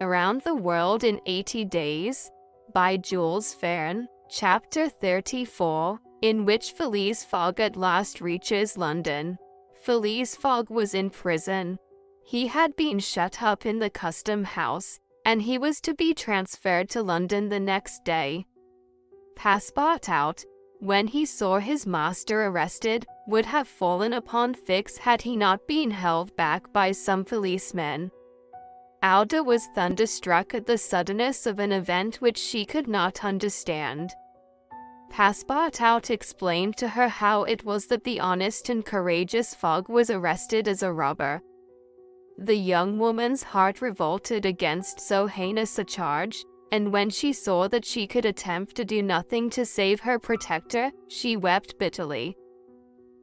Around the World in 80 Days by Jules Verne, Chapter 34, in which Phileas Fogg at last reaches London. Phileas Fogg was in prison. He had been shut up in the custom house, and he was to be transferred to London the next day. Passepartout, when he saw his master arrested, would have fallen upon Fix had he not been held back by some policemen. Alda was thunderstruck at the suddenness of an event which she could not understand. Passepartout explained to her how it was that the honest and courageous Fogg was arrested as a robber. The young woman's heart revolted against so heinous a charge, and when she saw that she could attempt to do nothing to save her protector, she wept bitterly.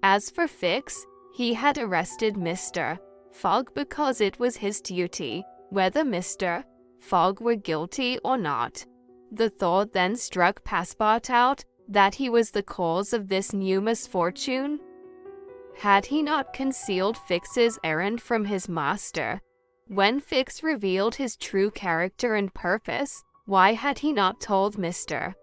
As for Fix, he had arrested Mr. Fogg because it was his duty, whether Mr. Fogg were guilty or not. The thought then struck Passepartout that he was the cause of this new misfortune. Had he not concealed Fix's errand from his master? When Fix revealed his true character and purpose, why had he not told Mr.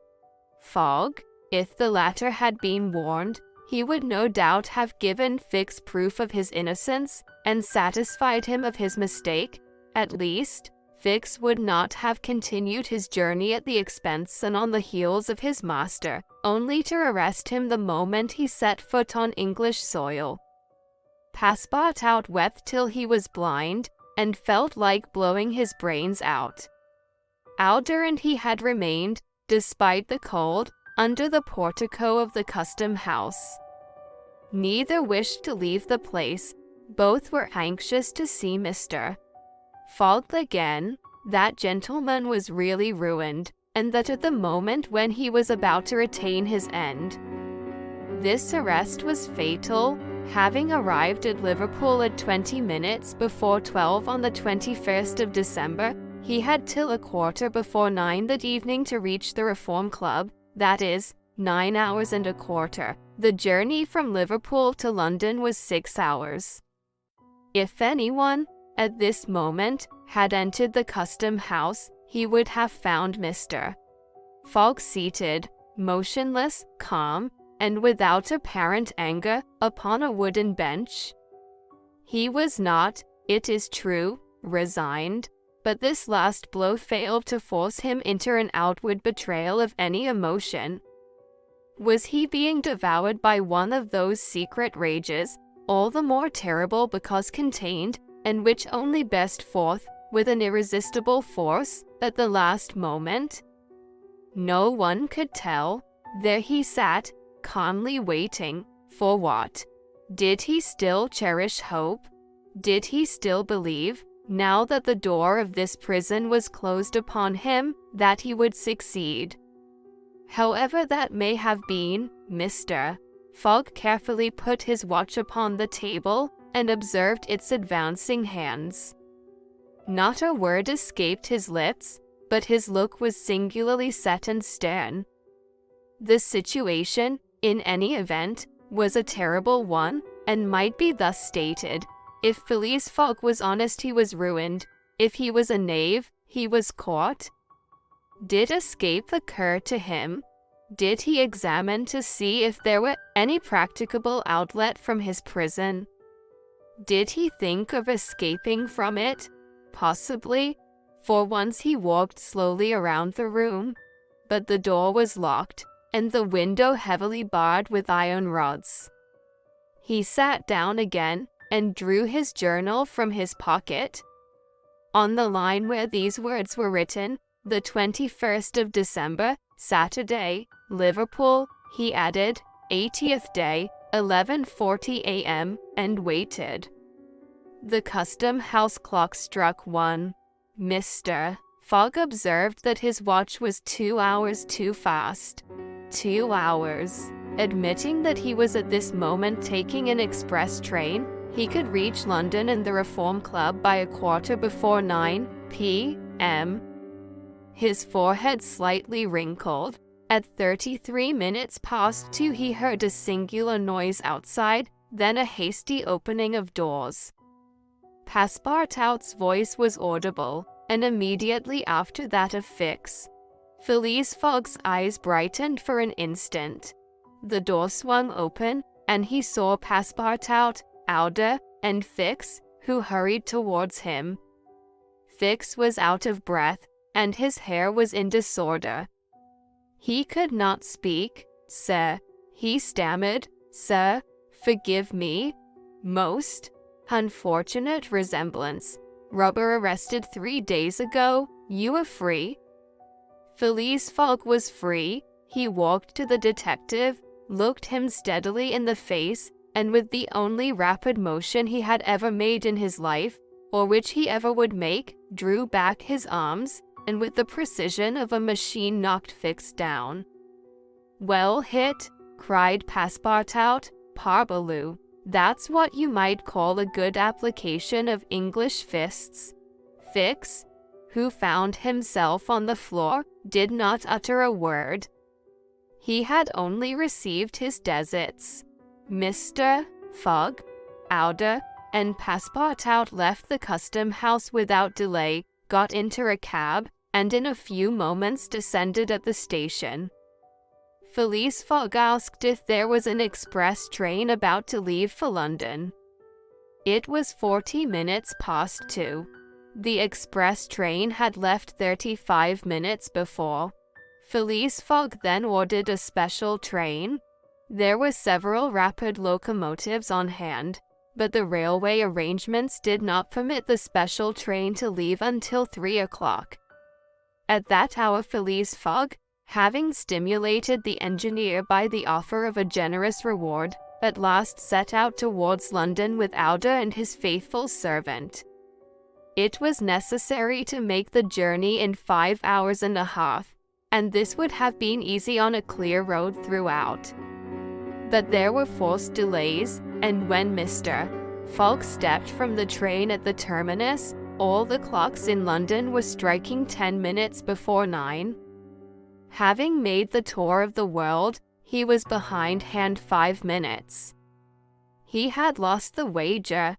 Fogg? If the latter had been warned, he would no doubt have given Fix proof of his innocence and satisfied him of his mistake. At least, Fix would not have continued his journey at the expense and on the heels of his master, only to arrest him the moment he set foot on English soil. Passepartout wept till he was blind, and felt like blowing his brains out. Alda and he had remained, despite the cold, under the portico of the custom house. Neither wished to leave the place. Both were anxious to see Mr. Fogg again. That gentleman was really ruined, and that at the moment when he was about to attain his end. This arrest was fatal. Having arrived at Liverpool at 20 minutes before 12 on the 21st of December, he had till 9:15 that evening to reach the Reform Club, that is, 9 hours and a quarter. The journey from Liverpool to London was 6 hours. If anyone, at this moment, had entered the custom house, he would have found Mr. Fogg seated, motionless, calm, and without apparent anger, upon a wooden bench. He was not, it is true, resigned, but this last blow failed to force him into an outward betrayal of any emotion. Was he being devoured by one of those secret rages, all the more terrible because contained, and which only burst forth, with an irresistible force, at the last moment? No one could tell. There he sat, calmly waiting. For what? Did he still cherish hope? Did he still believe, now that the door of this prison was closed upon him, that he would succeed? However that may have been, Mr. Fogg carefully put his watch upon the table, and observed its advancing hands. Not a word escaped his lips, but his look was singularly set and stern. The situation, in any event, was a terrible one, and might be thus stated. If Phileas Fogg was honest, he was ruined. If he was a knave, he was caught. Did escape occur to him? Did he examine to see if there were any practicable outlet from his prison? Did he think of escaping from it? Possibly. For once he walked slowly around the room, but the door was locked, and the window heavily barred with iron rods. He sat down again, and drew his journal from his pocket. On the line where these words were written, the 21st of December, Saturday, Liverpool, he added, 80th day, 11:40 a.m., and waited. The custom house clock struck 1. Mr. Fogg observed that his watch was 2 hours too fast. 2 hours. Admitting that he was at this moment taking an express train, he could reach London and the Reform Club by 9:15 p.m. His forehead slightly wrinkled. At 33 minutes past 2 he heard a singular noise outside, then a hasty opening of doors. Passepartout's voice was audible. and immediately after that of Fix. Phileas Fogg's eyes brightened for an instant. The door swung open, and he saw Passepartout, Aude, and Fix, who hurried towards him. Fix was out of breath, and his hair was in disorder. He could not speak. "Sir," he stammered, "sir, forgive me. Most unfortunate resemblance. Robber arrested 3 days ago. You are free." Phileas Fogg was free. He walked to the detective, looked him steadily in the face, and with the only rapid motion he had ever made in his life, or which he ever would make, drew back his arms, and with the precision of a machine knocked Fix down. "Well hit," cried Passepartout. "Parbleu, that's what you might call a good application of English fists." Fix, who found himself on the floor, did not utter a word. He had only received his deserts. Mr. Fogg, Aude, and Passepartout left the custom house without delay, got into a cab, and in a few moments descended at the station. Phileas Fogg asked if there was an express train about to leave for London. It was 40 minutes past 2. The express train had left 35 minutes before. Phileas Fogg then ordered a special train. There were several rapid locomotives on hand, but the railway arrangements did not permit the special train to leave until 3 o'clock. At that hour Phileas Fogg, having stimulated the engineer by the offer of a generous reward, at last set out towards London with Aude and his faithful servant. It was necessary to make the journey in 5 hours and a half, and this would have been easy on a clear road throughout. But there were forced delays, and when Mr. Fogg stepped from the train at the terminus, all the clocks in London were striking 10 minutes before 9. Having made the tour of the world, he was behindhand 5 minutes. He had lost the wager,